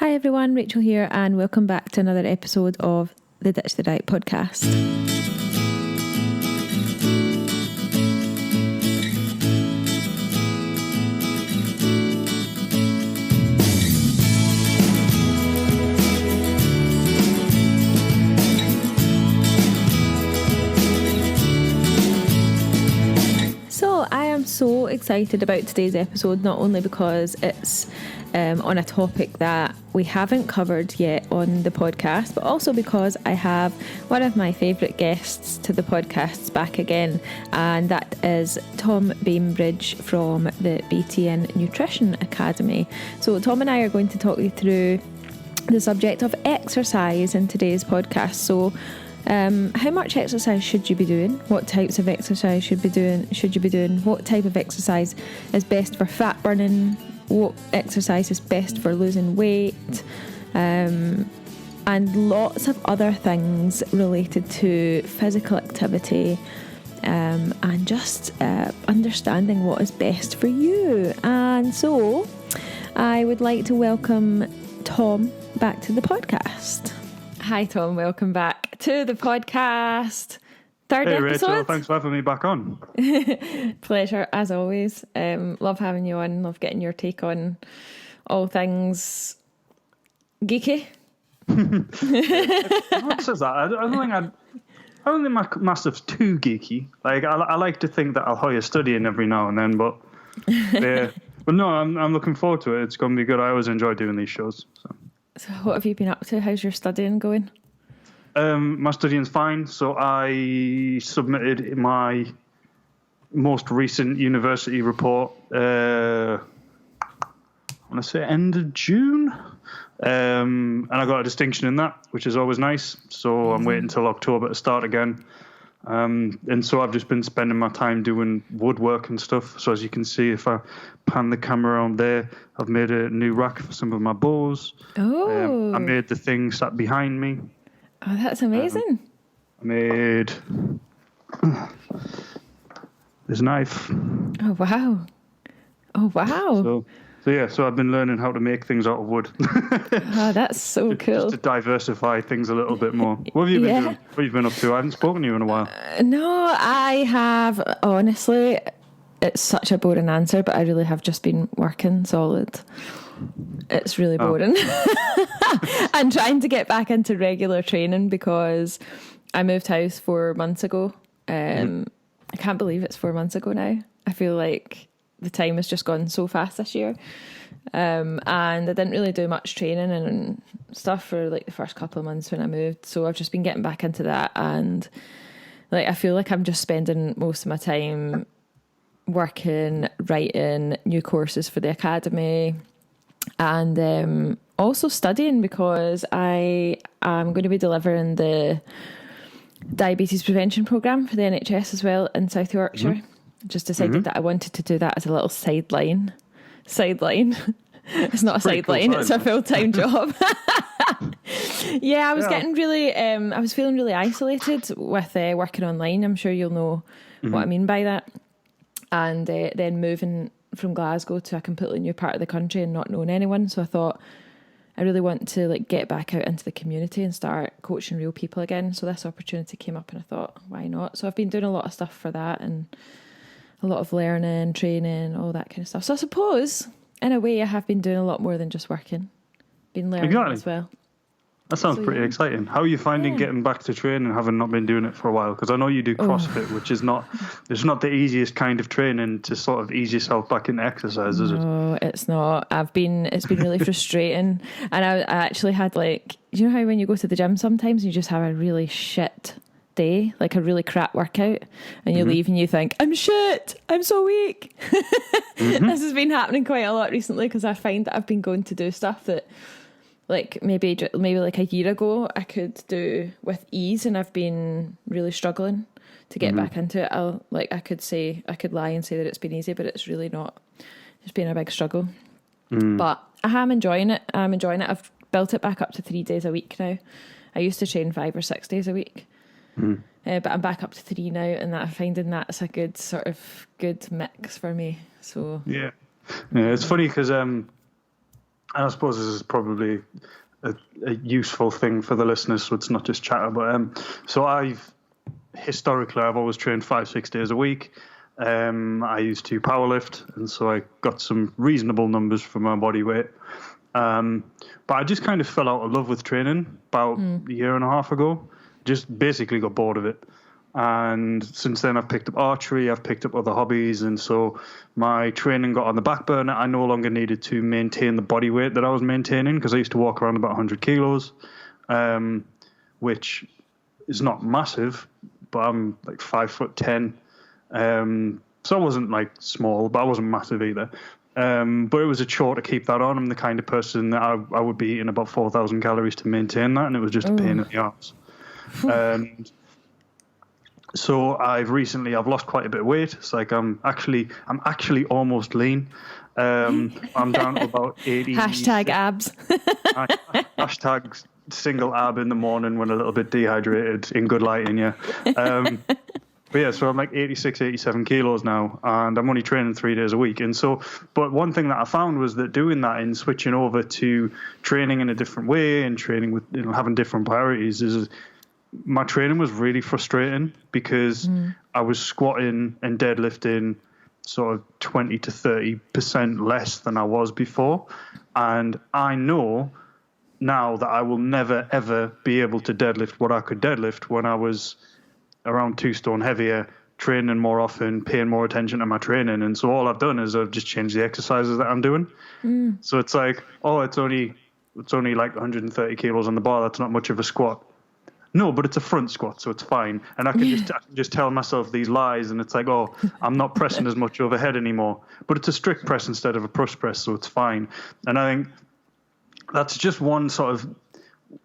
Hi everyone, Rachel here, and welcome back to another episode of the Ditch the Diet podcast. So I am so excited about today's episode, not only because it's on a topic that we haven't covered yet on the podcast, but also because I have one of my favourite guests to the podcasts back again, and that is Tom Bainbridge from the BTN Nutrition Academy. So Tom and I are going to talk you through the subject of exercise in today's podcast. So how much exercise should you be doing? What types of exercise should you be doing? What type of exercise is best for fat burning? What exercise is best for losing weight? And lots of other things related to physical activity, and just understanding what is best for you. And so I would like to welcome Tom back to the podcast. Hi Tom, welcome back to the podcast. Third episode. Rachel, thanks for having me back on. Pleasure, as always. Love having you on, love getting your take on all things geeky. What says that? I don't think my massive's too geeky. Like I like to think that I'll hire studying every now and then, but yeah. But no, I'm looking forward to it. It's going to be good. I always enjoy doing these shows. So what have you been up to? How's your studying going? My studying's fine. So I submitted my most recent university report, I want to say end of June. And I got a distinction in that, which is always nice. So I'm waiting until October to start again. And so I've just been spending my time doing woodwork and stuff. So as you can see, if I pan the camera on there, I've made a new rack for some of my bows. Oh. I made the thing sat behind me. Oh, that's amazing. I made this knife. Oh, wow. Oh, wow. So I've been learning how to make things out of wood. Oh, that's so cool. Just to diversify things a little bit more. What have you been doing? What have you been up to? I haven't spoken to you in a while. No, I have, honestly, it's such a boring answer, but I really have just been working solid. It's really boring. I'm trying to get back into regular training because I moved house 4 months ago. I can't believe it's 4 months ago now. I feel like the time has just gone so fast this year. And I didn't really do much training and stuff for like the first couple of months when I moved. So I've just been getting back into that, and like I feel like I'm just spending most of my time working, writing new courses for the academy, and also studying because I am going to be delivering the diabetes prevention programme for the NHS as well in South Yorkshire. Just decided that I wanted to do that as a little sideline. It's not a sideline, it's a full-time job. Yeah, I was getting really, I was feeling really isolated with working online. I'm sure you'll know what I mean by that. And then moving from Glasgow to a completely new part of the country and not knowing anyone. So I thought I really want to like get back out into the community and start coaching real people again. So this opportunity came up and I thought, why not? So I've been doing a lot of stuff for that and a lot of learning, training, all that kind of stuff. So I suppose, in a way, I have been doing a lot more than just working. Been learning as well. That sounds pretty exciting. How are you finding getting back to training, having not been doing it for a while? Because I know you do CrossFit, which is not the easiest kind of training to sort of ease yourself back into exercise, is it? No, it's not. It's been really frustrating. And I actually had like, you know how when you go to the gym sometimes you just have a really shit day, like a really crap workout, and you leave and you think, I'm shit, I'm so weak. This has been happening quite a lot recently because I find that I've been going to do stuff that like maybe like a year ago I could do with ease, and I've been really struggling to get back into it. I could lie and say that it's been easy, but it's really not. It's been a big struggle. But I am enjoying it. I've built it back up to 3 days a week now. I used to train 5 or 6 days a week. But I'm back up to 3 now, and I'm finding that's a good mix for me. So yeah, it's funny because And I suppose this is probably a useful thing for the listeners, so it's not just chatter. But so I've always trained 5-6 days a week. I used to powerlift, and so I got some reasonable numbers for my body weight. But I just kind of fell out of love with training about a year and a half ago. Just basically got bored of it. And since then, I've picked up archery, I've picked up other hobbies, and so my training got on the back burner. I no longer needed to maintain the body weight that I was maintaining, because I used to walk around about 100 kilos, which is not massive, but I'm like 5'10". So I wasn't like small, but I wasn't massive either. But it was a chore to keep that on. I'm the kind of person that I would be eating about 4,000 calories to maintain that, and it was just a pain in the arse. And so I've lost quite a bit of weight. It's like I'm actually almost lean. I'm down to about 80. Hashtag abs. Hashtag single ab in the morning when a little bit dehydrated in good lighting, yeah. But yeah, so I'm like 86, 87 kilos now, and I'm only training 3 days a week. And so, but one thing that I found was that doing that and switching over to training in a different way and training with, having different priorities is, my training was really frustrating, because I was squatting and deadlifting sort of 20 to 30% less than I was before. And I know now that I will never, ever be able to deadlift what I could deadlift when I was around 2 stone heavier, training more often, paying more attention to my training. And so all I've done is I've just changed the exercises that I'm doing. So it's like, it's only like 130 kilos on the bar. That's not much of a squat. No, but it's a front squat, so it's fine. And I can just tell myself these lies, and it's like, I'm not pressing as much overhead anymore. But it's a strict press instead of a push press, so it's fine. And I think that's just one sort of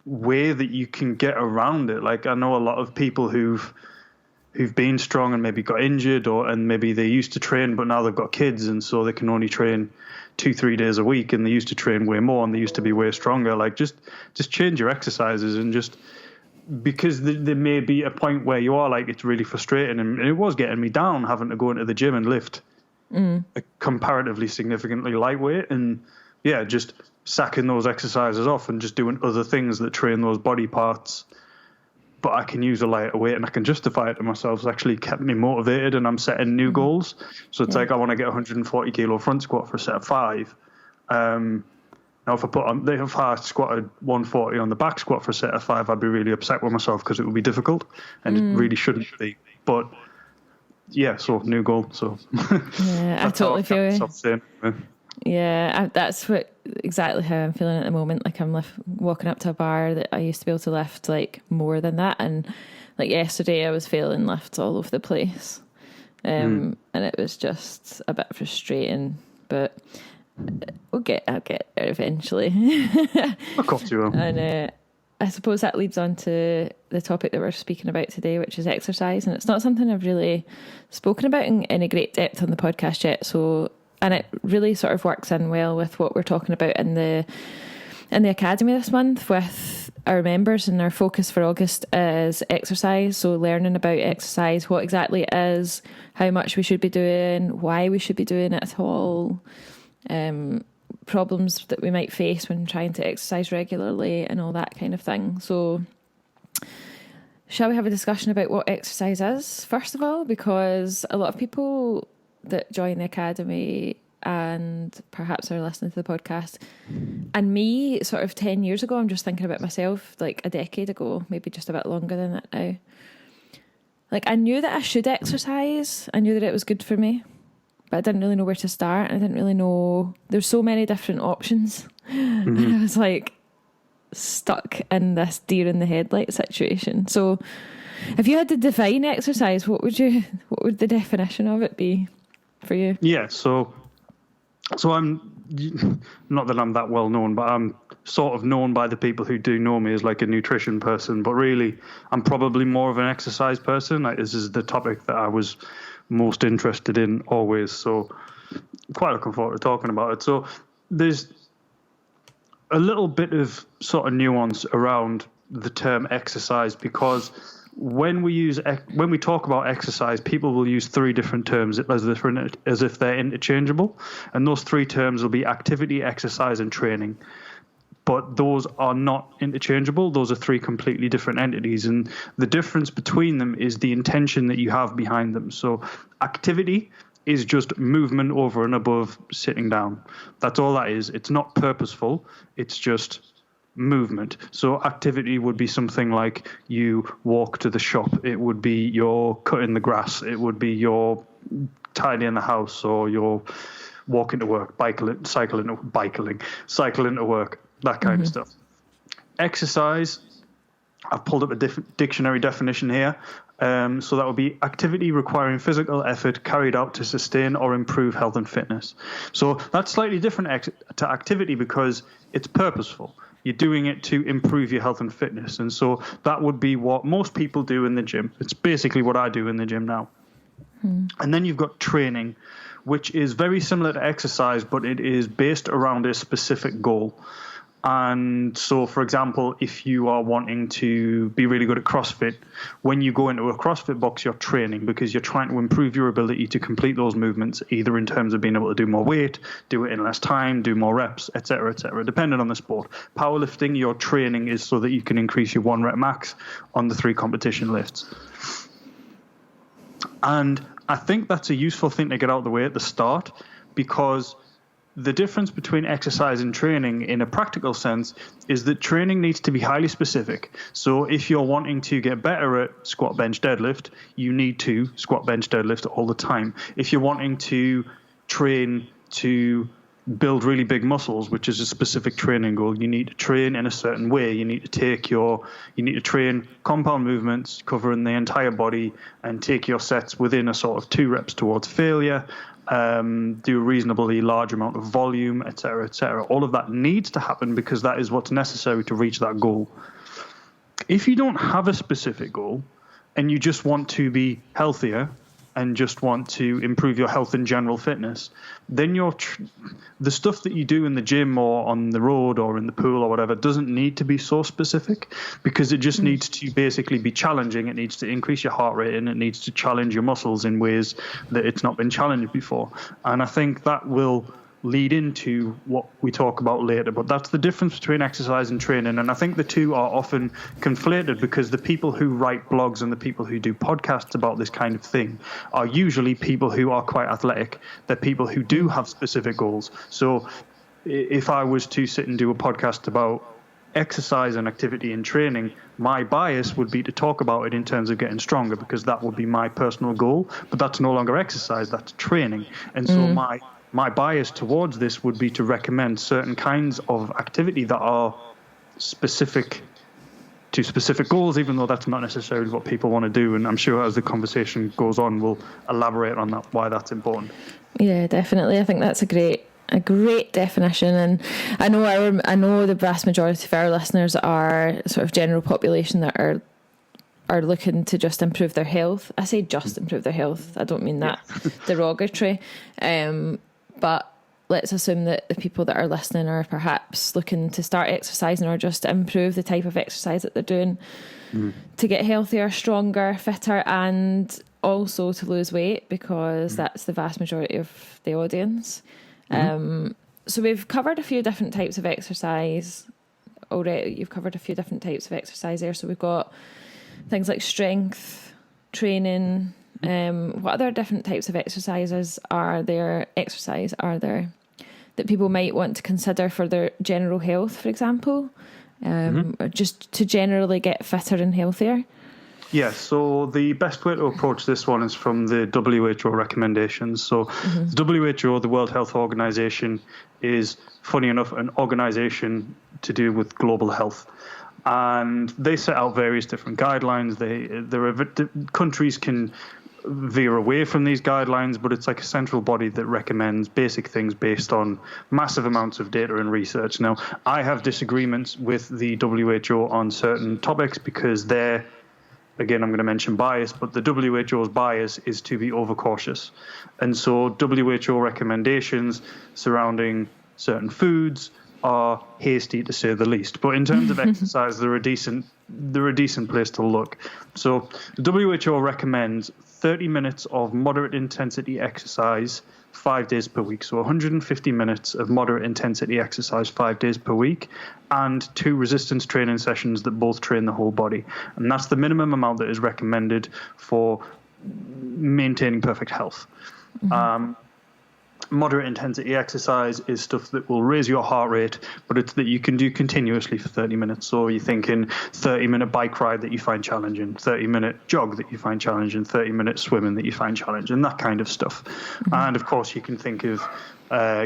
way that you can get around it. Like, I know a lot of people who've been strong and maybe got injured, and maybe they used to train, but now they've got kids, and so they can only train 2-3 days a week, and they used to train way more, and they used to be way stronger. Like, just change your exercises, and just, because there may be a point where you are like, it's really frustrating, and it was getting me down having to go into the gym and lift a comparatively significantly lightweight, and just sacking those exercises off and just doing other things that train those body parts, but I can use a lighter weight and I can justify it to myself. It's actually kept me motivated, and I'm setting new goals. So it's like, I want to get 140 kilo front squat for a set of 5. Now, if I squatted 140 on the back squat for a set of 5, I'd be really upset with myself, because it would be difficult, and it really shouldn't be. But so new goal. So I totally feel you. Yeah, that's exactly how I'm feeling at the moment. Like, I'm walking up to a bar that I used to be able to lift like more than that, and like yesterday I was failing lifts all over the place, and it was just a bit frustrating. But I'll get there eventually. Of course you will. And I suppose that leads on to the topic that we're speaking about today, which is exercise. And it's not something I've really spoken about in any great depth on the podcast yet. And it really sort of works in well with what we're talking about in the academy this month with our members, and our focus for August is exercise. So learning about exercise, what exactly it is, how much we should be doing, why we should be doing it at all, problems that we might face when trying to exercise regularly, and all that kind of thing. So shall we have a discussion about what exercise is, first of all? Because a lot of people that join the academy and perhaps are listening to the podcast, and me sort of 10 years ago, I'm just thinking about myself like a decade ago, maybe just a bit longer than that now. Like, I knew that I should exercise. I knew that it was good for me, but I didn't really know where to start. I didn't really know. There's so many different options. I was like stuck in this deer in the headlight situation. So if you had to define exercise, what would the definition of it be for you? Yeah, so I'm not that I'm that well known, but I'm sort of known by the people who do know me as like a nutrition person, but really I'm probably more of an exercise person. Like, this is the topic that I was most interested in always, so quite looking forward to talking about it. So there's a little bit of sort of nuance around the term exercise, because when we talk about exercise, people will use three different terms as if they're interchangeable, and those three terms will be activity, exercise, and training. But those are not interchangeable. Those are three completely different entities, and the difference between them is the intention that you have behind them. So activity is just movement over and above sitting down. That's all that is. It's not purposeful. It's just movement. So activity would be something like you walk to the shop. It would be you're cutting the grass. It would be you're tidying the house, or you're walking to work, cycling to work, that kind of stuff. Exercise, I've pulled up a dictionary definition here. So that would be activity requiring physical effort carried out to sustain or improve health and fitness. So that's slightly different to activity because it's purposeful. You're doing it to improve your health and fitness. And so that would be what most people do in the gym. It's basically what I do in the gym now. And then you've got training, which is very similar to exercise, but it is based around a specific goal. And so, for example, if you are wanting to be really good at CrossFit, when you go into a CrossFit box, you're training because you're trying to improve your ability to complete those movements, either in terms of being able to do more weight, do it in less time, do more reps, etc., depending on the sport. Powerlifting, your training is so that you can increase your 1 rep max on the 3 competition lifts. And I think that's a useful thing to get out of the way at the start, because the difference between exercise and training in a practical sense is that training needs to be highly specific. So if you're wanting to get better at squat, bench, deadlift, you need to squat, bench, deadlift all the time. If you're wanting to train to build really big muscles, which is a specific training goal, you need to train in a certain way. You need to train compound movements covering the entire body and take your sets within a sort of 2 reps towards failure. Do a reasonably large amount of volume, etc., etc. All of that needs to happen because that is what's necessary to reach that goal. If you don't have a specific goal and you just want to be healthier and just want to improve your health and general fitness, then the stuff that you do in the gym or on the road or in the pool or whatever doesn't need to be so specific, because it just needs to basically be challenging. It needs to increase your heart rate and it needs to challenge your muscles in ways that it's not been challenged before. And I think that will lead into what we talk about later, but that's the difference between exercise and training. And I think the two are often conflated because the people who write blogs and the people who do podcasts about this kind of thing are usually people who are quite athletic. They're people who do have specific goals. So if I was to sit and do a podcast about exercise and activity and training, my bias would be to talk about it in terms of getting stronger, because that would be my personal goal. But that's no longer exercise, that's training. And so my bias towards this would be to recommend certain kinds of activity that are specific to specific goals, even though that's not necessarily what people want to do. And I'm sure as the conversation goes on, we'll elaborate on that, why that's important. Yeah, definitely. I think that's a great definition. And I know the vast majority of our listeners are sort of general population that are looking to just improve their health. I say just improve their health. I don't mean that derogatory. But let's assume that the people that are listening are perhaps looking to start exercising or just improve the type of exercise that they're doing to get healthier, stronger, fitter, and also to lose weight, because that's the vast majority of the audience. So we've covered a few different types of exercise already. You've covered a few different types of exercise there. So we've got things like strength training. What other different types of exercises are there that people might want to consider for their general health, for example, or just to generally get fitter and healthier? Yes, so the best way to approach this one is from the WHO recommendations. So the WHO, the World Health Organization, is, funny enough, an organization to do with global health. And they set out various different guidelines. Countries can veer away from these guidelines, but it's like a central body that recommends basic things based on massive amounts of data and research. Now, I have disagreements with the WHO on certain topics because again, I'm going to mention bias, but the WHO's bias is to be overcautious. And so WHO recommendations surrounding certain foods are hasty to say the least. But in terms of exercise, they're a decent place to look. So the WHO recommends 30 minutes of moderate intensity exercise 5 days per week. So 150 minutes of moderate intensity exercise 5 days per week, and 2 resistance training sessions that both train the whole body. And that's the minimum amount that is recommended for maintaining perfect health. Moderate intensity exercise is stuff that will raise your heart rate, but it's that you can do continuously for 30 minutes. So you're thinking 30-minute bike ride that you find challenging, 30-minute jog that you find challenging, 30-minute swimming that you find challenging, that kind of stuff. And of course, you can think of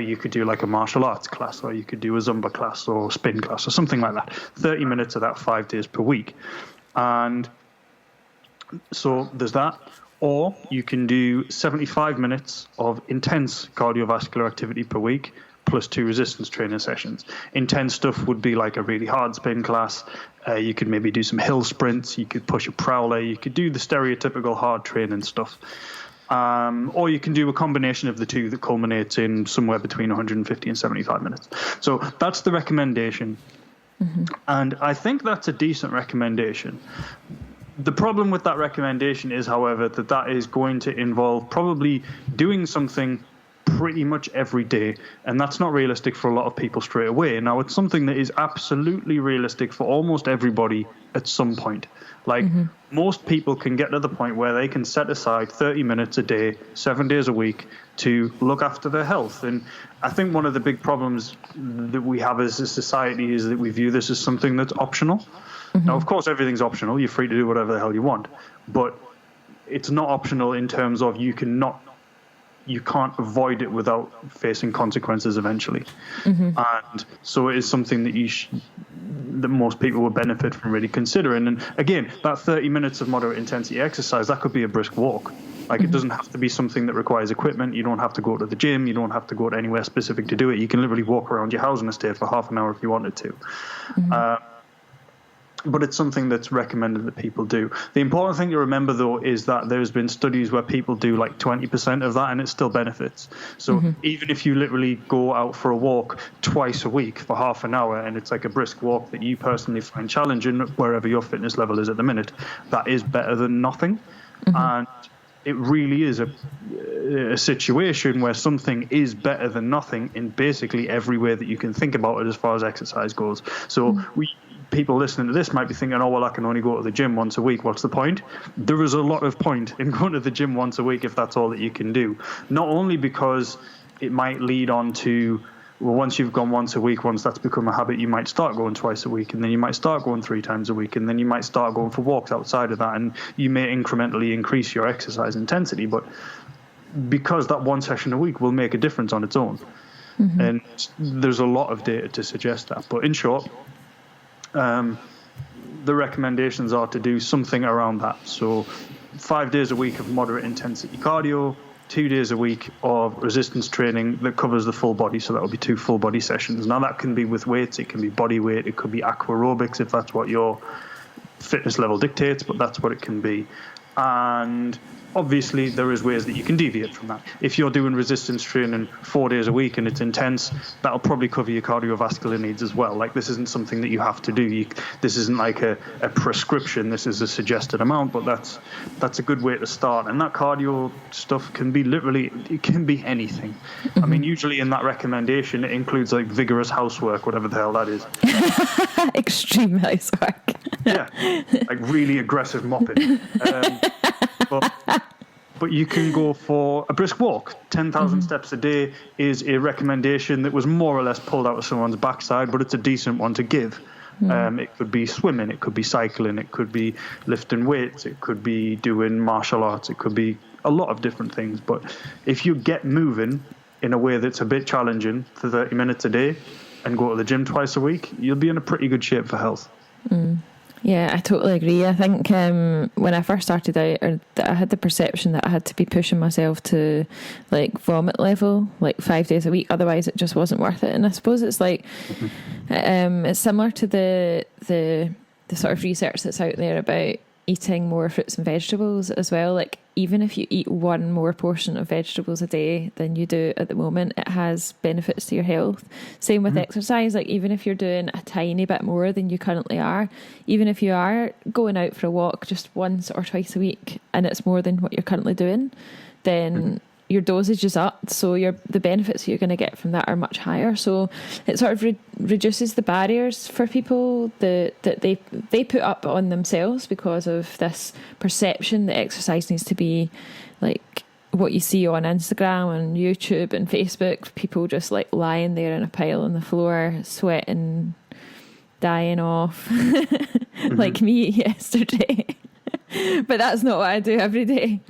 you could do like a martial arts class, or you could do a Zumba class or spin class or something like that. 30 minutes of that 5 days per week. And so there's that. Or you can do 75 minutes of intense cardiovascular activity per week, plus 2 resistance training sessions. Intense stuff would be like a really hard spin class. You could maybe do some hill sprints. You could push a prowler. You could do the stereotypical hard training stuff. Or you can do a combination of the two that culminates in somewhere between 150 and 75 minutes. So that's the recommendation. And I think that's a decent recommendation. The problem with that recommendation is, however, that is going to involve probably doing something pretty much every day, and that's not realistic for a lot of people straight away. Now, it's something that is absolutely realistic for almost everybody at some point. Like, most people can get to the point where they can set aside 30 minutes a day, 7 days a week, to look after their health. And I think one of the big problems that we have as a society is that we view this as something that's optional. Now, of course, everything's optional. You're free to do whatever the hell you want. But it's not optional in terms of you can't avoid it without facing consequences eventually. And so it is something that most people would benefit from really considering. And again, that 30 minutes of moderate intensity exercise, that could be a brisk walk. Like, it doesn't have to be something that requires equipment. You don't have to go to the gym. You don't have to go to anywhere specific to do it. You can literally walk around your housing estate for half an hour if you wanted to. But it's something that's recommended that people do. The important thing to remember, though, is that there's been studies where people do like 20% of that, and it still benefits. So even if you literally go out for a walk twice a week for half an hour, and it's like a brisk walk that you personally find challenging, wherever your fitness level is at the minute, that is better than nothing. And it really is a situation where something is better than nothing in basically every way that you can think about it as far as exercise goes. So people listening to this might be thinking, oh, well, I can only go to the gym once a week. What's the point? There is a lot of point in going to the gym once a week if that's all that you can do. Not only because it might lead on to, well, once you've gone once a week, once that's become a habit, you might start going twice a week, and then you might start going 3 times a week, and then you might start going for walks outside of that, and you may incrementally increase your exercise intensity. But because that one session a week will make a difference on its own. And there's a lot of data to suggest that. But in short, the recommendations are to do something around that. So 5 days a week of moderate intensity cardio, 2 days a week of resistance training that covers the full body. So that will be 2 full body sessions. Now, that can be with weights, it can be body weight, it could be aquarobics if that's what your fitness level dictates, but that's what it can be. And obviously, there is ways that you can deviate from that. If you're doing resistance training 4 days a week and it's intense, that'll probably cover your cardiovascular needs as well. Like, this isn't something that you have to do. This isn't like a prescription. This is a suggested amount, but that's a good way to start. And that cardio stuff can be it can be anything. I mean, usually in that recommendation, it includes like vigorous housework, whatever the hell that is. Extreme housework. Yeah, like really aggressive mopping. But you can go for a brisk walk. 10,000 steps a day is a recommendation that was more or less pulled out of someone's backside, but it's a decent one to give. It could be swimming, it could be cycling, it could be lifting weights, it could be doing martial arts, it could be a lot of different things. But if you get moving in a way that's a bit challenging for 30 minutes a day and go to the gym twice a week, you'll be in a pretty good shape for health. Yeah, I totally agree. I think when I first started out, I had the perception that I had to be pushing myself to like vomit level, like 5 days a week. Otherwise, it just wasn't worth it. And I suppose it's like it's similar to the sort of research that's out there about, eating more fruits and vegetables as well. Like, even if you eat one more portion of vegetables a day than you do at the moment, it has benefits to your health. Same with exercise. Like, even if you're doing a tiny bit more than you currently are, even if you are going out for a walk just once or twice a week and it's more than what you're currently doing, then your dosage is up, so the benefits you're going to get from that are much higher. So it sort of reduces the barriers for people that they put up on themselves because of this perception that exercise needs to be like what you see on Instagram and YouTube and Facebook, people just like lying there in a pile on the floor, sweating, dying off, like me yesterday. But that's not what I do every day.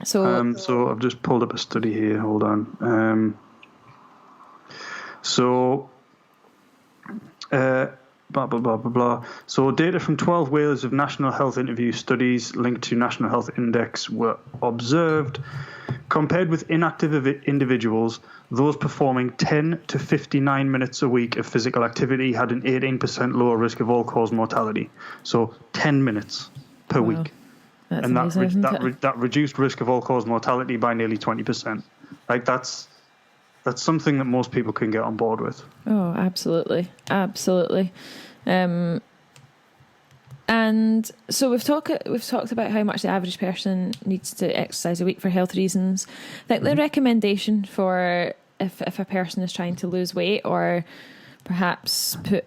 So I've just pulled up a study here. Hold on. Blah, blah, blah, blah, blah. So data from 12 whales of National Health Interview studies linked to National Health Index were observed. Compared with inactive individuals, those performing 10 to 59 minutes a week of physical activity had an 18% lower risk of all-cause mortality. So 10 minutes per week. That's and amazing, that reduced risk of all-cause mortality by nearly 20%. Like, that's something that most people can get on board with. Oh, absolutely. And so we've talked about how much the average person needs to exercise a week for health reasons. Like the recommendation for if a person is trying to lose weight or perhaps put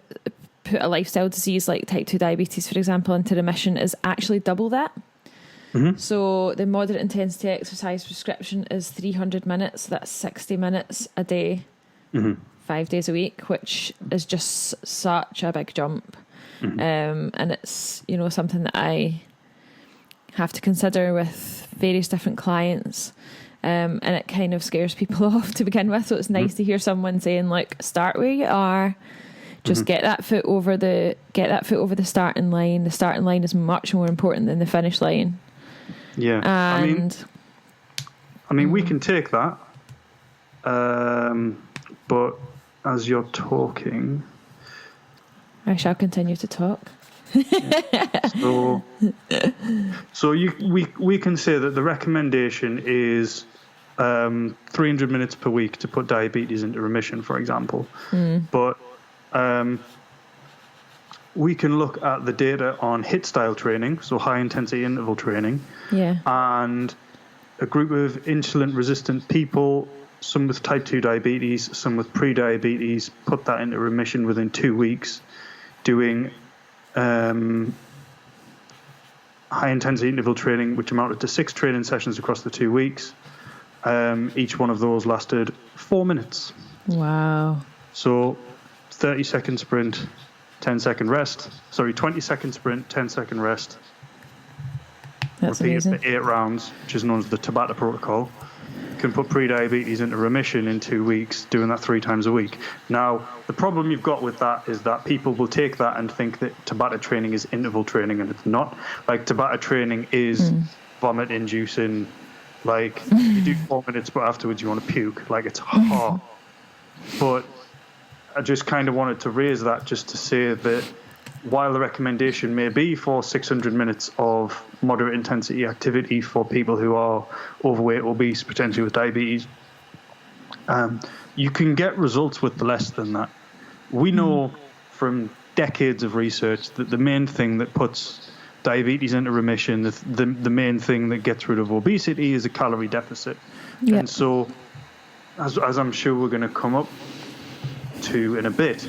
a lifestyle disease like type 2 diabetes, for example, into remission is actually double that. So the moderate intensity exercise prescription is 300 minutes. That's 60 minutes a day, 5 days a week, which is just such a big jump. And it's, something that I have to consider with various different clients. And it kind of scares people off to begin with. So it's nice to hear someone saying, like, start where you are. Just get that foot over the starting line. The starting line is much more important than the finish line. Yeah, and I mean, we can take that, but as you're talking, I shall continue to talk. So we can say that the recommendation is 300 minutes per week to put diabetes into remission, for example. But we can look at the data on HIIT style training, so high intensity interval training, and a group of insulin resistant people, some with type 2 diabetes, some with pre-diabetes, put that into remission within 2 weeks, doing high intensity interval training, which amounted to 6 training sessions across the 2 weeks. Each one of those lasted 4 minutes. Wow. So 30-second sprint, 10-second rest. 20-second sprint, 10-second rest. That's repeated amazing. for 8 rounds, which is known as the Tabata protocol. Can put pre-diabetes into remission in 2 weeks, doing that 3 times a week. Now, the problem you've got with that is that people will take that and think that Tabata training is interval training, and it's not. Like, Tabata training is vomit-inducing. Like, you do 4 minutes, but afterwards you want to puke. Like, it's hard. But I just kind of wanted to raise that just to say that while the recommendation may be for 600 minutes of moderate intensity activity for people who are overweight, obese, potentially with diabetes, you can get results with less than that. We know from decades of research that the main thing that puts diabetes into remission, the main thing that gets rid of obesity is a calorie deficit. Yep. And so, as I'm sure we're going to come up to in a bit,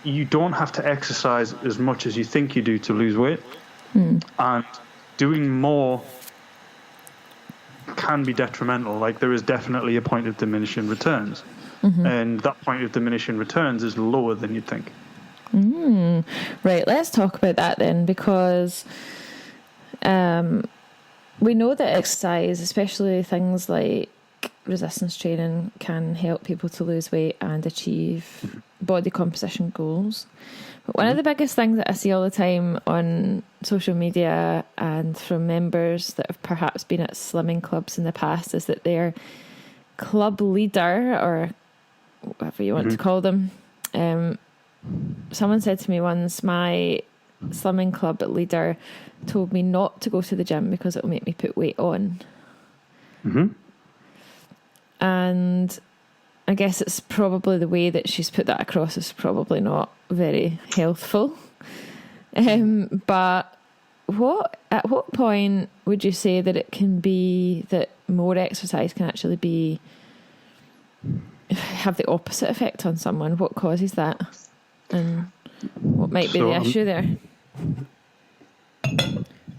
you don't have to exercise as much as you think you do to lose weight. And doing more can be detrimental. Like, there is definitely a point of diminishing returns. And that point of diminishing returns is lower than you'd think. Right, let's talk about that then, because we know that exercise, especially things like resistance training, can help people to lose weight and achieve body composition goals. But one of the biggest things that I see all the time on social media and from members that have perhaps been at slimming clubs in the past is that their club leader, or whatever you want to call them, someone said to me once, my Slimming Club leader told me not to go to the gym because it will make me put weight on. Mm-hmm. And I guess it's probably the way that she's put that across is probably not very healthful. But at what point would you say that it can be that more exercise can actually have the opposite effect on someone? What causes that? And what might be the issue there?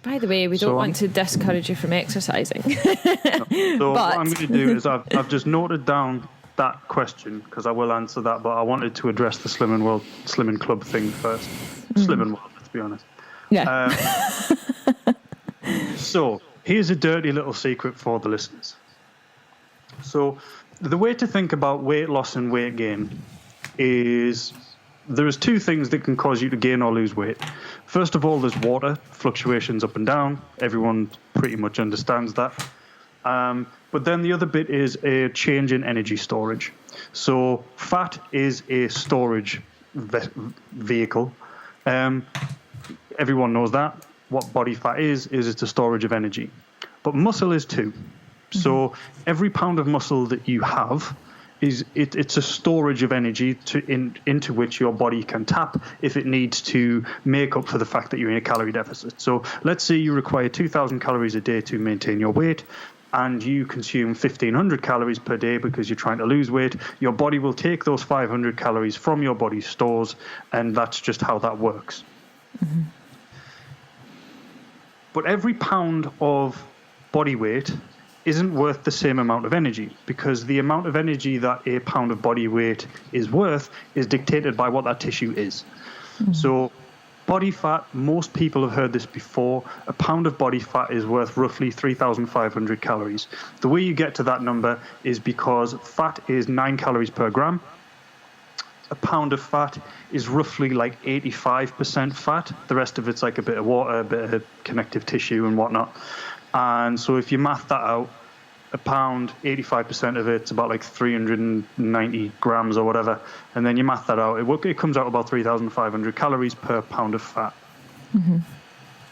By the way, we don't want to discourage you from exercising. So what I'm going to do is I've just noted down that question because I will answer that, but I wanted to address the Slimming Club thing first. Slimming World, let's be honest. Yeah. So here's a dirty little secret for the listeners. So the way to think about weight loss and weight gain is there's two things that can cause you to gain or lose weight. First of all, there's water, fluctuations up and down. Everyone pretty much understands that. But then the other bit is a change in energy storage. So fat is a storage vehicle. Everyone knows that. What body fat is it's a storage of energy. But muscle is too. So every pound of muscle that you have it's a storage of energy into which your body can tap if it needs to make up for the fact that you're in a calorie deficit. So let's say you require 2,000 calories a day to maintain your weight, and you consume 1,500 calories per day because you're trying to lose weight. Your body will take those 500 calories from your body's stores, and that's just how that works. Mm-hmm. But every pound of body weight isn't worth the same amount of energy, because the amount of energy that a pound of body weight is worth is dictated by what that tissue is. Mm-hmm. So body fat, most people have heard this before, a pound of body fat is worth roughly 3,500 calories. The way you get to that number is because fat is 9 calories per gram. A pound of fat is roughly like 85% fat. The rest of it's like a bit of water, a bit of connective tissue and whatnot. And so if you math that out, a pound, 85% of it's about like 390 grams or whatever. And then you math that out, it comes out about 3,500 calories per pound of fat. Mm-hmm.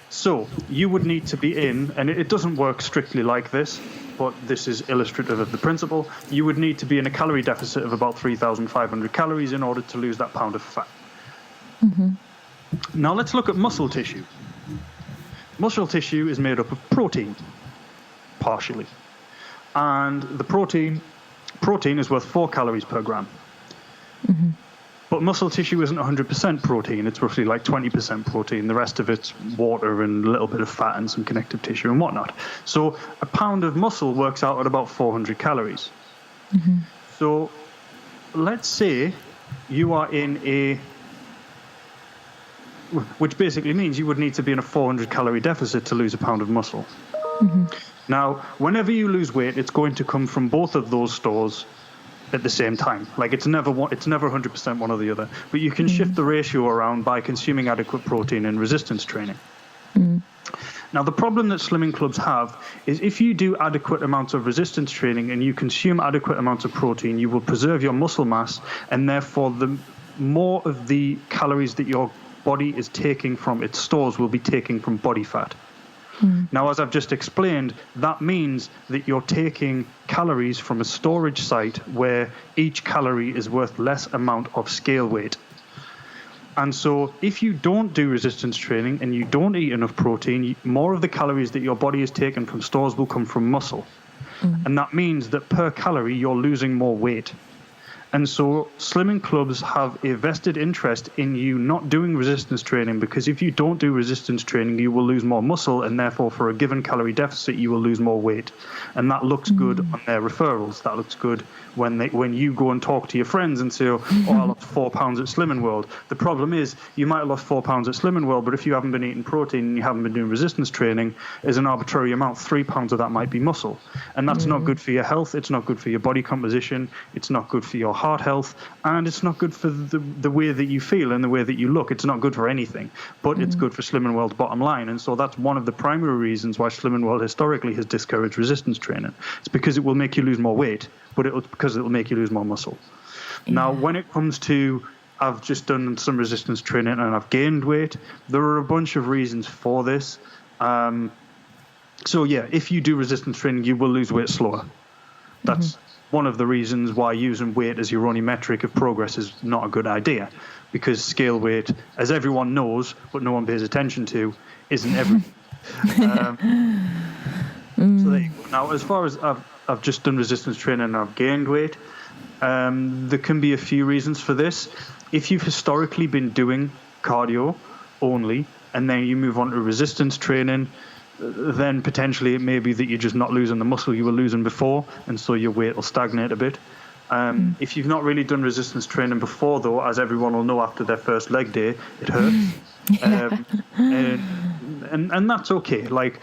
So you would need to be in, and it doesn't work strictly like this, but this is illustrative of the principle, you would need to be in a calorie deficit of about 3,500 calories in order to lose that pound of fat. Mm-hmm. Now let's look at muscle tissue. Muscle tissue is made up of protein, partially. And the protein is worth 4 calories per gram. Mm-hmm. But muscle tissue isn't 100% protein. It's roughly like 20% protein. The rest of it's water and a little bit of fat and some connective tissue and whatnot. So a pound of muscle works out at about 400 calories. Mm-hmm. So let's say you are in which basically means you would need to be in a 400 calorie deficit to lose a pound of muscle. Mm-hmm. Now, whenever you lose weight, it's going to come from both of those stores at the same time. Like it's never 100% one or the other. But you can shift the ratio around by consuming adequate protein and resistance training. Mm. Now, the problem that slimming clubs have is if you do adequate amounts of resistance training and you consume adequate amounts of protein, you will preserve your muscle mass, and therefore the more of the calories that your body is taking from its stores will be taking from body fat. Now, as I've just explained, that means that you're taking calories from a storage site where each calorie is worth less amount of scale weight. And so if you don't do resistance training and you don't eat enough protein, more of the calories that your body is taking from stores will come from muscle. And that means that per calorie, you're losing more weight. And so slimming clubs have a vested interest in you not doing resistance training, because if you don't do resistance training, you will lose more muscle, and therefore for a given calorie deficit, you will lose more weight. And that looks good on their referrals. That looks good when you go and talk to your friends and say, oh, I lost 4 pounds at Slimming World. The problem is you might have lost 4 pounds at Slimming World, but if you haven't been eating protein and you haven't been doing resistance training, as an arbitrary amount, 3 pounds of that might be muscle. And that's not good for your health. It's not good for your body composition. It's not good for your heart health. And it's not good for the way that you feel and the way that you look. It's not good for anything. But it's good for Slimming World's bottom line. And so that's one of the primary reasons why Slimming World historically has discouraged resistance training. It's because it will make you lose more weight, but because it will make you lose more muscle. Yeah. Now, when it comes to I've just done some resistance training and I've gained weight. There are a bunch of reasons for this. So yeah, if you do resistance training, you will lose weight slower. That's one of the reasons why using weight as your only metric of progress is not a good idea, because scale weight, as everyone knows, but no one pays attention to, isn't everything. So there you go. Now, as far as I've just done resistance training and I've gained weight, there can be a few reasons for this. If you've historically been doing cardio only, and then you move on to resistance training, then potentially it may be that you're just not losing the muscle you were losing before, and so your weight will stagnate a bit. If you've not really done resistance training before, though, as everyone will know after their first leg day, it hurts. And that's okay. Like,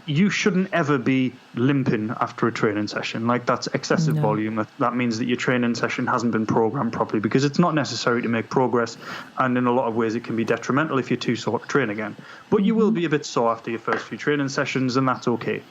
you shouldn't ever be limping after a training session. Like, that's excessive volume. That means that your training session hasn't been programmed properly, because it's not necessary to make progress, and in a lot of ways it can be detrimental if you're too sore to train again. But you will be a bit sore after your first few training sessions, and that's okay.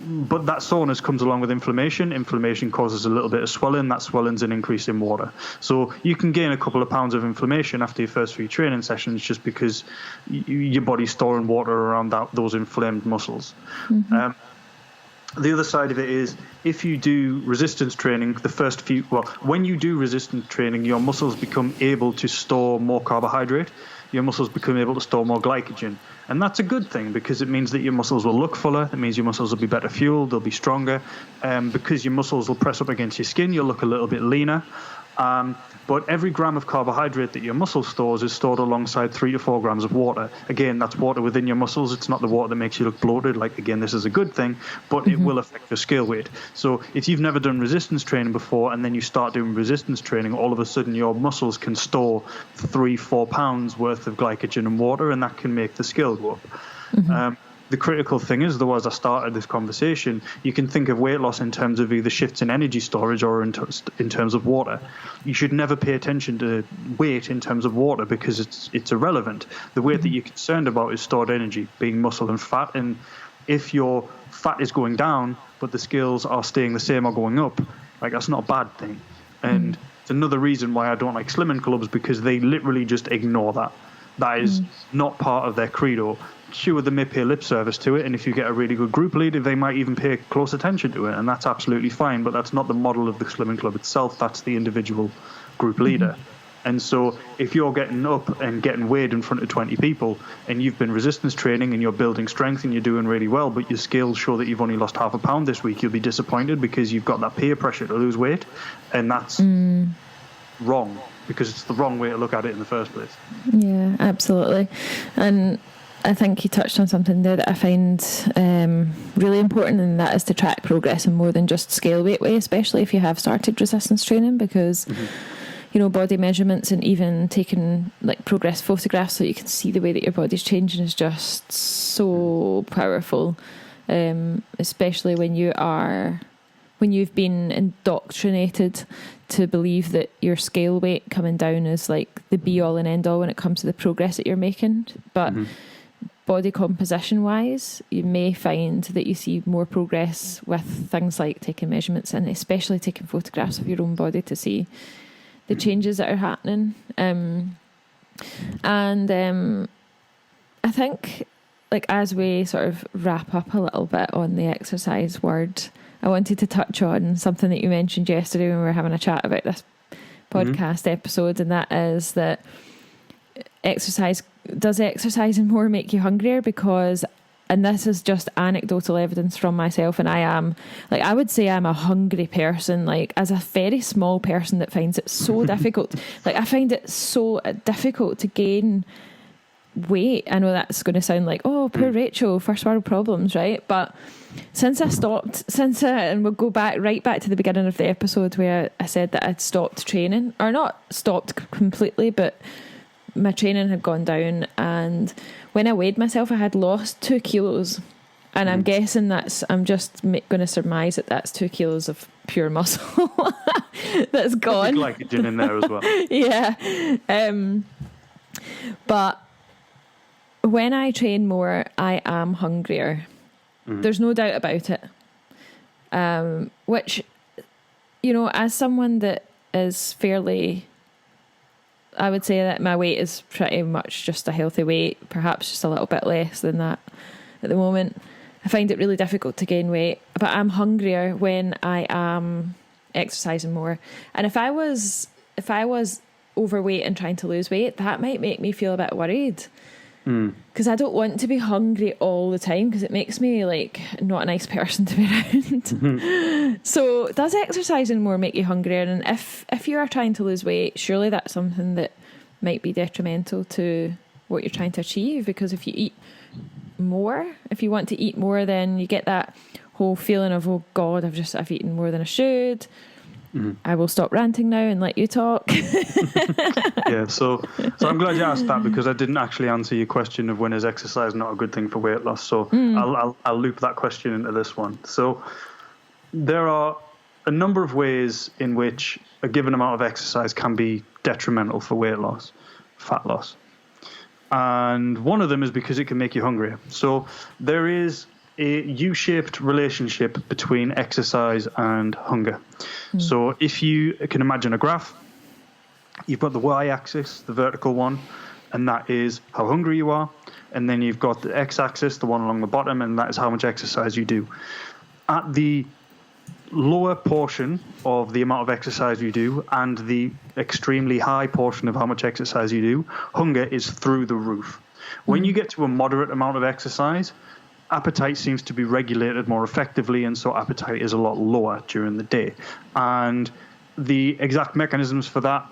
But that soreness comes along with inflammation. Inflammation causes a little bit of swelling. That swelling's an increase in water. So you can gain a couple of pounds of inflammation after your first few training sessions, just because your body's storing water around those inflamed muscles. The other side of it is, if you do resistance training, when you do resistance training, your muscles become able to store more carbohydrate. Your muscles become able to store more glycogen. And that's a good thing, because it means that your muscles will look fuller. It means your muscles will be better fueled. They'll be stronger. Because your muscles will press up against your skin, you'll look a little bit leaner. But every gram of carbohydrate that your muscle stores is stored alongside 3 to 4 grams of water. Again, that's water within your muscles. It's not the water that makes you look bloated. Like, again, this is a good thing, but it will affect your scale weight. So if you've never done resistance training before, and then you start doing resistance training, all of a sudden your muscles can store 3-4 pounds worth of glycogen and water, and that can make the scale go up. The critical thing is, though, as I started this conversation, you can think of weight loss in terms of either shifts in energy storage or in terms of water. You should never pay attention to weight in terms of water, because it's irrelevant. The weight that you're concerned about is stored energy, being muscle and fat. And if your fat is going down, but the scales are staying the same or going up, like, that's not a bad thing. And it's another reason why I don't like slimming clubs, because they literally just ignore that. That is not part of their credo. Sure, they may pay lip service to it, and if you get a really good group leader, they might even pay close attention to it, and that's absolutely fine, but that's not the model of the slimming club itself. That's the individual group leader. And so if you're getting up and getting weighed in front of 20 people, and you've been resistance training and you're building strength and you're doing really well, but your scales show that you've only lost half a pound this week, you'll be disappointed, because you've got that peer pressure to lose weight, and that's wrong, because it's the wrong way to look at it in the first place. Yeah, absolutely. And I think you touched on something there that I find really important, and that is to track progress in more than just scale weight way, especially if you have started resistance training, because you know, body measurements and even taking like progress photographs so you can see the way that your body's changing is just so powerful, especially when you've been indoctrinated to believe that your scale weight coming down is like the be all and end all when it comes to the progress that you're making. But body composition wise, you may find that you see more progress with things like taking measurements, and especially taking photographs of your own body to see the changes that are happening. I think, like, as we sort of wrap up a little bit on the exercise word, I wanted to touch on something that you mentioned yesterday when we were having a chat about this podcast episode, and that is that does exercising more make you hungrier? Because, and this is just anecdotal evidence from myself, and I would say I'm a hungry person, like, as a very small person that finds it so difficult. Like, I find it so difficult to gain weight. I know that's going to sound like, oh, poor Rachel, first world problems, right? But and we'll go right back to the beginning of the episode where I said that I'd stopped training, or not stopped completely, but my training had gone down, and when I weighed myself, I had lost 2 kilos, and I'm guessing I'm just going to surmise that that's 2 kilos of pure muscle that's gone. Glycogen in there as well. Yeah. But when I train more, I am hungrier. There's no doubt about it. Which, you know, as someone that is fairly I would say that my weight is pretty much just a healthy weight, perhaps just a little bit less than that at the moment. I find it really difficult to gain weight, but I'm hungrier when I am exercising more. And if I was overweight and trying to lose weight, that might make me feel a bit worried. Because I don't want to be hungry all the time, because it makes me like not a nice person to be around. So does exercising more make you hungrier? And if you are trying to lose weight, surely that's something that might be detrimental to what you're trying to achieve, because if you eat more, if you want to eat more, then you get that whole feeling of, oh God, I've eaten more than I should. I will stop ranting now and let you talk. Yeah, so I'm glad you asked that, because I didn't actually answer your question of when is exercise not a good thing for weight loss. So I'll loop that question into this one. So there are a number of ways in which a given amount of exercise can be detrimental for weight loss, fat loss. And one of them is because it can make you hungrier. So there is a U-shaped relationship between exercise and hunger. So if you can imagine a graph, you've got the y-axis, the vertical one, and that is how hungry you are. And then you've got the x-axis, the one along the bottom, and that is how much exercise you do. At the lower portion of the amount of exercise you do and the extremely high portion of how much exercise you do, hunger is through the roof. When you get to a moderate amount of exercise, appetite seems to be regulated more effectively, and so appetite is a lot lower during the day. And the exact mechanisms for that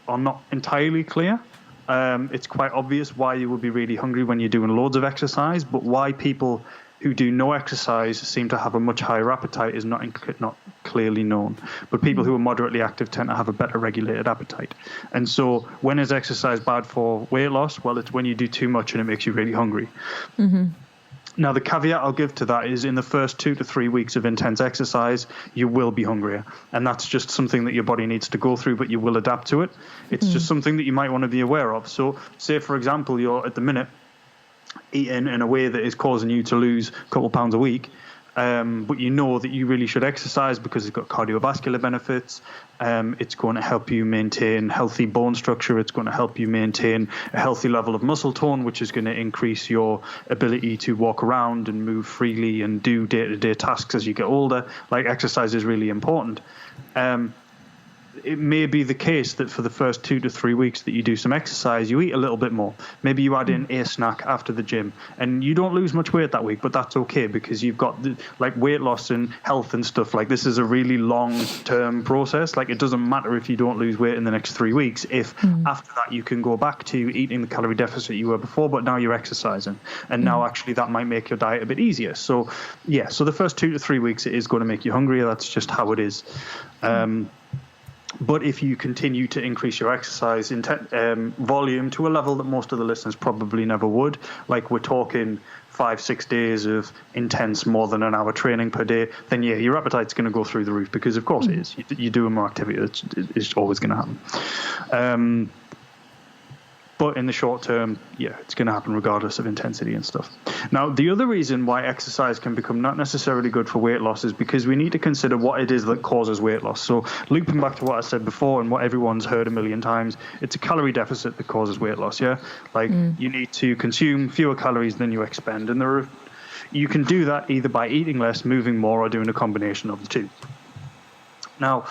are not entirely clear. It's quite obvious why you would be really hungry when you're doing loads of exercise, but why people who do no exercise seem to have a much higher appetite is not clearly known. But people who are moderately active tend to have a better regulated appetite. And so when is exercise bad for weight loss? Well, it's when you do too much and it makes you really hungry. Now, the caveat I'll give to that is in the first 2 to 3 weeks of intense exercise, you will be hungrier. And that's just something that your body needs to go through, but you will adapt to it. It's just something that you might want to be aware of. So say, for example, you're at the minute eating in a way that is causing you to lose a couple pounds a week, but you know that you really should exercise because it's got cardiovascular benefits. It's going to help you maintain healthy bone structure. It's going to help you maintain a healthy level of muscle tone, which is going to increase your ability to walk around and move freely and do day-to-day tasks as you get older. Like, exercise is really important. It may be the case that for the first 2 to 3 weeks that you do some exercise, you eat a little bit more. Maybe you add in a snack after the gym, and you don't lose much weight that week, but that's okay, because you've got like weight loss and health and stuff. Like, this is a really long-term process. Like, it doesn't matter if you don't lose weight in the next 3 weeks, if after that you can go back to eating the calorie deficit you were before, but now you're exercising, and now actually that might make your diet a bit easier. So yeah, so the first 2 to 3 weeks it is going to make you hungrier. That's just how it is. But if you continue to increase your exercise volume to a level that most of the listeners probably never would, like we're talking 5-6 days of intense, more than an hour training per day, then yeah, your appetite's going to go through the roof, because of course it is. You're doing more activity. It's always going to happen. But in the short term, yeah, it's going to happen regardless of intensity and stuff. Now, the other reason why exercise can become not necessarily good for weight loss is because we need to consider what it is that causes weight loss. So looping back to what I said before and what everyone's heard a million times, it's a calorie deficit that causes weight loss, yeah? Like, you need to consume fewer calories than you expend. And you can do that either by eating less, moving more, or doing a combination of the two. Now,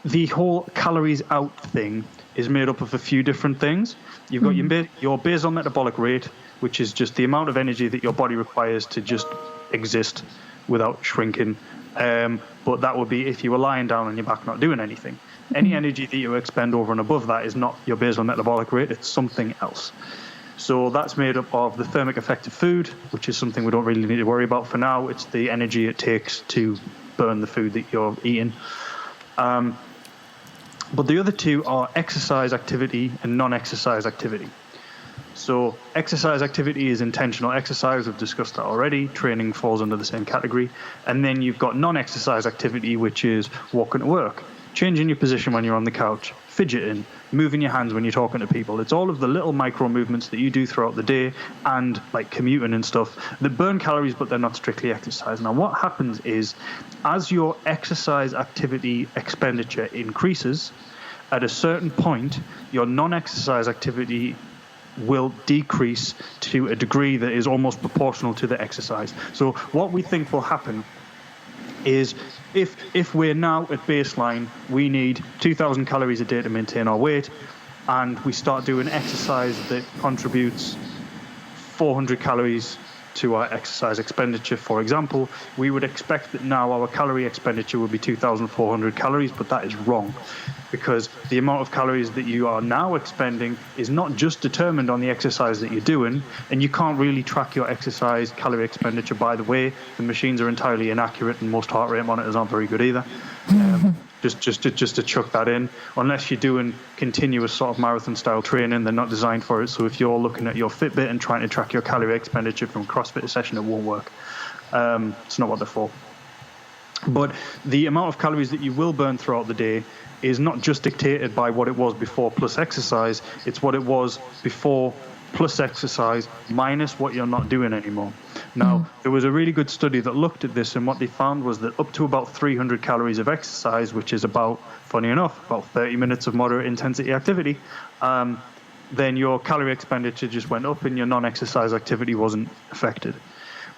the whole calories out thing is made up of a few different things. You've got your basal metabolic rate, which is just the amount of energy that your body requires to just exist without shrinking. But that would be if you were lying down on your back not doing anything. Any energy that you expend over and above that is not your basal metabolic rate, it's something else. So that's made up of the thermic effect of food, which is something we don't really need to worry about for now. It's the energy it takes to burn the food that you're eating. But the other two are exercise activity and non-exercise activity. So exercise activity is intentional exercise. We've discussed that already. Training falls under the same category. And then you've got non-exercise activity, which is walking to work, changing your position when you're on the couch, fidgeting, moving your hands when you're talking to people. It's all of the little micro movements that you do throughout the day, and like commuting and stuff that burn calories, but they're not strictly exercise. Now, what happens is, as your exercise activity expenditure increases, at a certain point, your non-exercise activity will decrease to a degree that is almost proportional to the exercise. So what we think will happen is if we're now at baseline, we need 2,000 calories a day to maintain our weight, and we start doing exercise that contributes 400 calories to our exercise expenditure, for example, we would expect that now our calorie expenditure would be 2,400 calories, but that is wrong, because the amount of calories that you are now expending is not just determined on the exercise that you're doing, and you can't really track your exercise calorie expenditure. By the way, the machines are entirely inaccurate, and most heart rate monitors aren't very good either. Just to chuck that in, unless you're doing continuous sort of marathon style training, they're not designed for it. So if you're looking at your Fitbit and trying to track your calorie expenditure from a CrossFit session, it won't work. It's not what they're for. But the amount of calories that you will burn throughout the day is not just dictated by what it was before plus exercise, it's what it was before plus exercise minus what you're not doing anymore. Now, there was a really good study that looked at this, and what they found was that up to about 300 calories of exercise, which is about, funny enough, about 30 minutes of moderate intensity activity, then your calorie expenditure just went up and your non-exercise activity wasn't affected.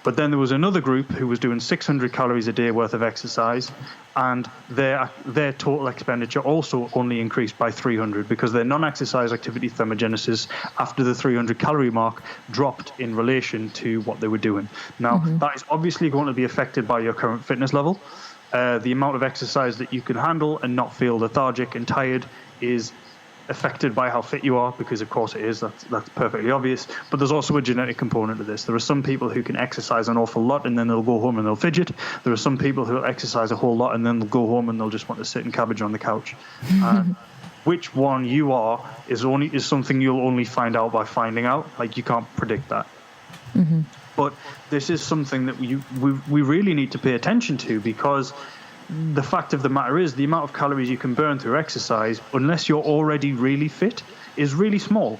But then there was another group who was doing 600 calories a day worth of exercise, and their total expenditure also only increased by 300 because their non-exercise activity thermogenesis after the 300 calorie mark dropped in relation to what they were doing. Now, that is obviously going to be affected by your current fitness level. The amount of exercise that you can handle and not feel lethargic and tired is affected by how fit you are, because of course it is, that's perfectly obvious. But there's also a genetic component to this. There are some people who can exercise an awful lot and then they'll go home and they'll fidget. There are some people who will exercise a whole lot and then they'll go home and they'll just want to sit and cabbage on the couch. Which one you are is something you'll only find out by finding out. Like, you can't predict that. But this is something that we really need to pay attention to, because the fact of the matter is the amount of calories you can burn through exercise, unless you're already really fit, is really small.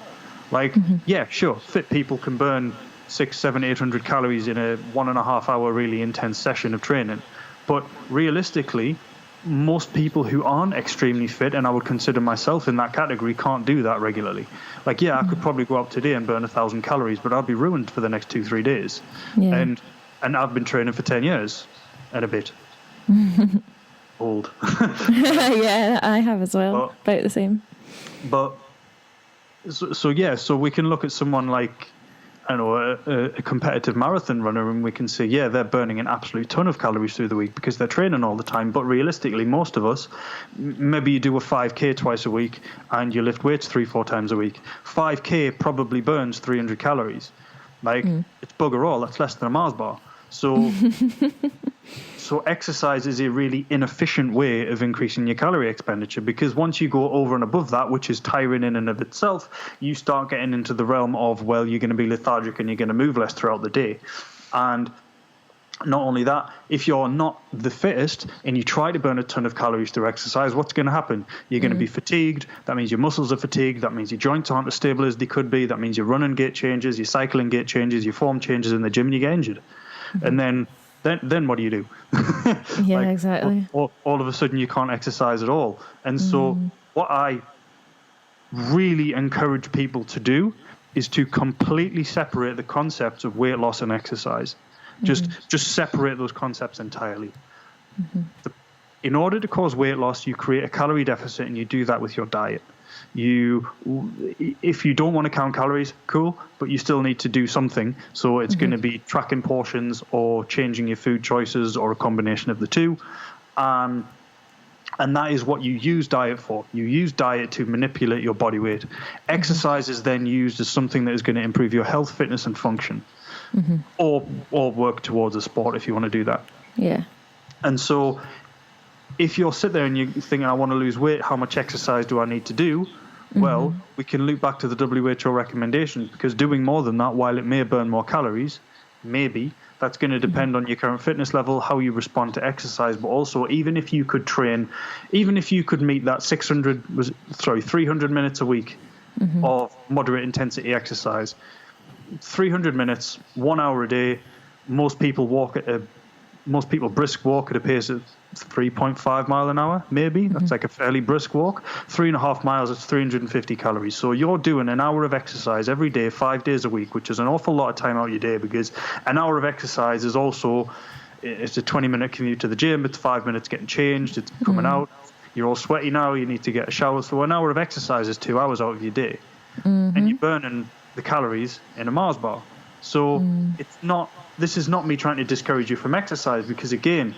Like, yeah, sure, fit people can burn 600, 700, 800 calories in a 1.5 hour really intense session of training. But realistically, most people who aren't extremely fit, and I would consider myself in that category, can't do that regularly. Like, yeah, I could probably go out today and burn 1,000 calories, but I'd be ruined for the next 2-3 days. Yeah. And I've been training for 10 years and a bit. Old. Yeah, I have as well. About the same. But so we can look at someone like, I don't know, a competitive marathon runner, and we can say, yeah, they're burning an absolute ton of calories through the week because they're training all the time. But realistically, most of us, maybe you do a 5K twice a week and you lift weights 3-4 times a week. 5K probably burns 300 calories. Like, it's bugger all. That's less than a Mars bar. So So exercise is a really inefficient way of increasing your calorie expenditure, because once you go over and above that, which is tiring in and of itself, you start getting into the realm of, well, you're going to be lethargic and you're going to move less throughout the day. And not only that, if you're not the fittest and you try to burn a ton of calories through exercise, what's going to happen? You're going to be fatigued. That means your muscles are fatigued. That means your joints aren't as stable as they could be. That means your running gait changes, your cycling gait changes, your form changes in the gym, and you get injured. And then what do you do? Yeah, like, exactly. All of a sudden you can't exercise at all. And so what I really encourage people to do is to completely separate the concepts of weight loss and exercise. Just separate those concepts entirely. In order to cause weight loss, you create a calorie deficit, and you do that with your diet. If you don't want to count calories, cool, but you still need to do something. So it's going to be tracking portions or changing your food choices or a combination of the two. And that is what you use diet for. You use diet to manipulate your body weight. Exercise is then used as something that is going to improve your health, fitness, and function. Or work towards a sport if you want to do that. Yeah. And so if you're sitting there and you're thinking, I want to lose weight, how much exercise do I need to do? Well, we can loop back to the WHO recommendations, because doing more than that, while it may burn more calories, maybe, that's going to depend on your current fitness level, how you respond to exercise. But also, even if you could train, even if you could meet that 300 minutes a week of moderate intensity exercise, 300 minutes, 1 hour a day, most people brisk walk at a pace of 3.5 mile an hour, maybe. That's like a fairly brisk walk. 3.5 miles, it's 350 calories. So you're doing an hour of exercise every day, 5 days a week, which is an awful lot of time out of your day, because an hour of exercise is also, it's a 20-minute commute to the gym, it's 5 minutes getting changed, it's coming out. You're all sweaty now, you need to get a shower. So an hour of exercise is 2 hours out of your day. And you're burning the calories in a Mars bar. So this is not me trying to discourage you from exercise, because again,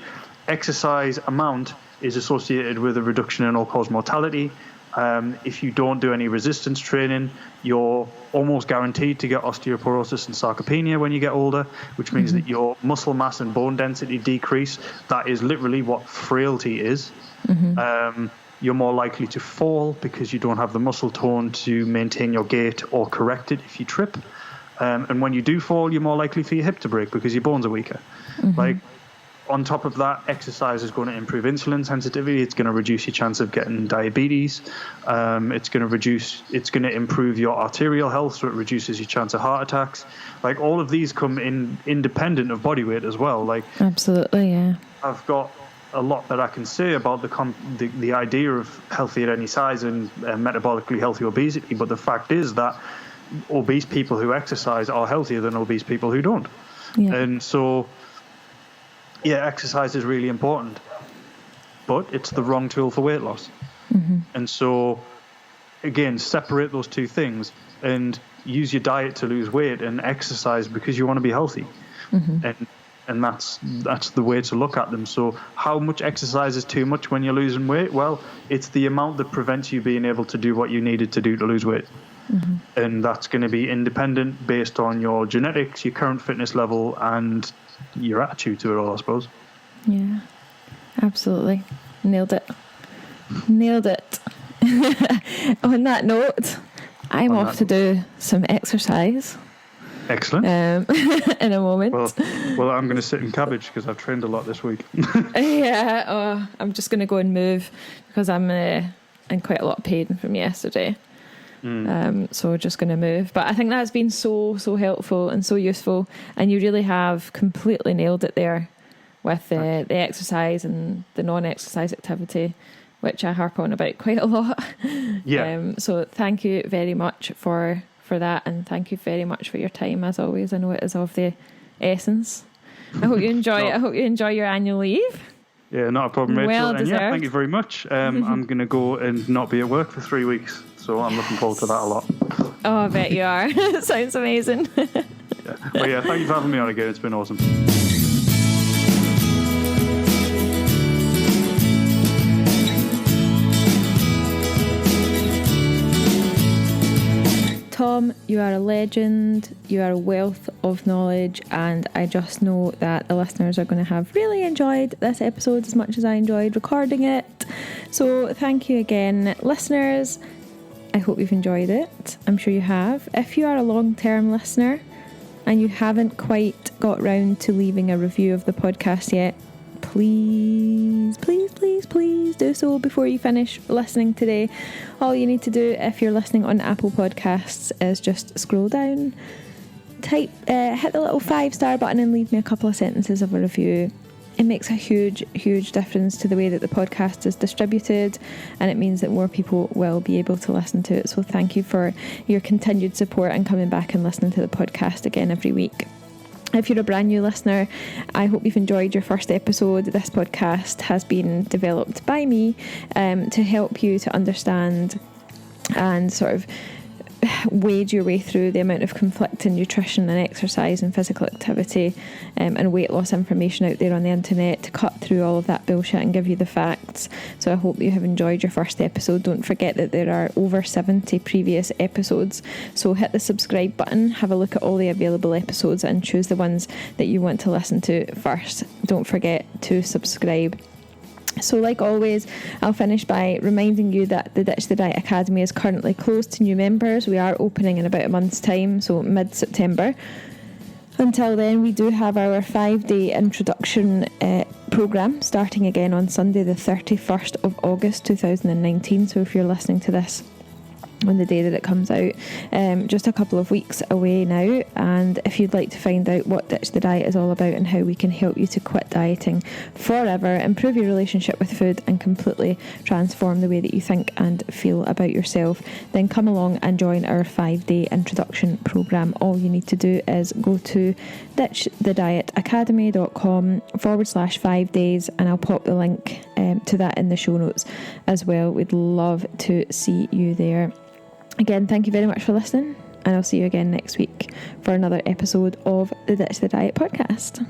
exercise amount is associated with a reduction in all-cause mortality. If you don't do any resistance training, you're almost guaranteed to get osteoporosis and sarcopenia when you get older, which means that your muscle mass and bone density decrease. That is literally what frailty is. You're more likely to fall because you don't have the muscle tone to maintain your gait or correct it if you trip. And when you do fall, you're more likely for your hip to break because your bones are weaker. Like, on top of that, exercise is going to improve insulin sensitivity. It's going to reduce your chance of getting diabetes. It's going to improve your arterial health, so it reduces your chance of heart attacks. Like, all of these come in independent of body weight as well. Like, absolutely, yeah. I've got a lot that I can say about the idea of healthy at any size and metabolically healthy obesity, but the fact is that obese people who exercise are healthier than obese people who don't. And so, yeah, exercise is really important, but it's the wrong tool for weight loss. And so, again, separate those two things and use your diet to lose weight and exercise because you want to be healthy. And that's the way to look at them. So how much exercise is too much when you're losing weight? Well, it's the amount that prevents you being able to do what you needed to do to lose weight. And that's going to be independent based on your genetics, your current fitness level, and your attitude to it all, I suppose. Yeah, absolutely. Nailed it. On that note, I'm off to do some exercise. Excellent. In a moment. Well, I'm going to sit in cabbage because I've trained a lot this week. I'm just going to go and move because I'm in quite a lot of pain from yesterday. So we're just going to move. But I think that's been so helpful and so useful. And you really have completely nailed it there with the exercise and the non-exercise activity, which I harp on about quite a lot. Yeah. So thank you very much for that, and thank you very much for your time as always. I know it is of the essence. I hope you enjoy it. I hope you enjoy your annual leave. Yeah, not a problem, Rachel. Well and deserved. Yeah, thank you very much. I'm going to go and not be at work for 3 weeks, so I'm looking forward to that a lot. Oh, I bet you are. Sounds amazing. Well, yeah, thank you for having me on again. It's been awesome. Tom, you are a legend, you are a wealth of knowledge, and I just know that the listeners are going to have really enjoyed this episode as much as I enjoyed recording it. So thank you again, listeners. I hope you've enjoyed it. I'm sure you have. If you are a long-term listener and you haven't quite got round to leaving a review of the podcast yet, please do so before you finish listening today. All you need to do if you're listening on Apple Podcasts is just scroll down, hit the little 5-star button and leave me a couple of sentences of a review. It makes a huge difference to the way that the podcast is distributed, and it means that more people will be able to listen to it. So thank you for your continued support and coming back and listening to the podcast again every week. If you're a brand new listener, I hope you've enjoyed your first episode. This podcast has been developed by me to help you to understand and sort of wade your way through the amount of conflicting nutrition and exercise and physical activity and weight loss information out there on the internet, to cut through all of that bullshit and give you the facts. So I hope you have enjoyed your first episode. Don't forget that there are over 70 previous episodes, so hit the subscribe button, have a look at all the available episodes and choose the ones that you want to listen to first. Don't forget to subscribe. So like always, I'll finish by reminding you that the Ditch the Diet Academy is currently closed to new members. We are opening in about a month's time, so mid-September. Until then, we do have our 5-day introduction programme starting again on Sunday the 31st of August 2019. So if you're listening to this on the day that it comes out. Just a couple of weeks away now, and if you'd like to find out what Ditch the Diet is all about and how we can help you to quit dieting forever, improve your relationship with food and completely transform the way that you think and feel about yourself, then come along and join our 5-day introduction program. All you need to do is go to ditchthedietacademy.com/5 days, and I'll pop the link to that in the show notes as well. We'd love to see you there. Again, thank you very much for listening, and I'll see you again next week for another episode of the Ditch the Diet podcast.